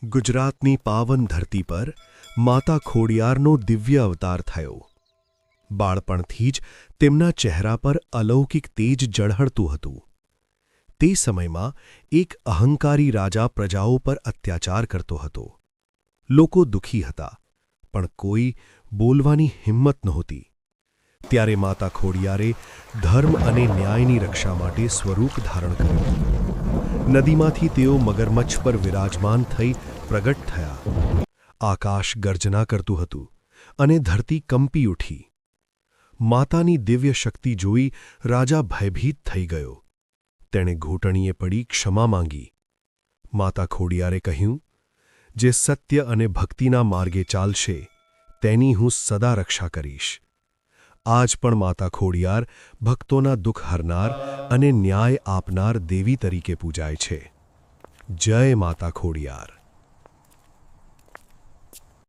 ગુજરાતની પાવન ધરતી પર માતા ખોડિયારનો દિવ્ય અવતાર થયો. બાળપણથી જ તેમના ચહેરા પર અલૌકિક તેજ ઝળહળતું હતું. તે સમયમાં એક અહંકારી રાજા પ્રજાઓ પર અત્યાચાર કરતો હતો. લોકો દુઃખી હતા, પણ કોઈ બોલવાની હિંમત નહોતી. ત્યારે માતા ખોડિયારે ધર્મ અને ન્યાયની રક્ષા માટે સ્વરૂપ ધારણ કર્યું. નદીમાંથી તેઓ મગરમચ્છ પર વિરાજમાન થઈ પ્રગટ થયા. આકાશ ગર્જના કરતું હતું અને ધરતી કંપી ઉઠી. માતાની દિવ્ય શક્તિ જોઈ રાજા ભયભીત થઈ ગયો. તેણે ઘૂંટણીએ પડી ક્ષમા માંગી. માતા ખોડિયારે કહ્યું, જે સત્ય અને ભક્તિના માર્ગે ચાલશે તેની હું સદા રક્ષા કરીશ. આજ પણ માતા ખોડિયાર ભક્તોના દુઃખ હરનાર અને ન્યાય આપનાર દેવી તરીકે પૂજાય છે. જય માતા ખોડિયાર.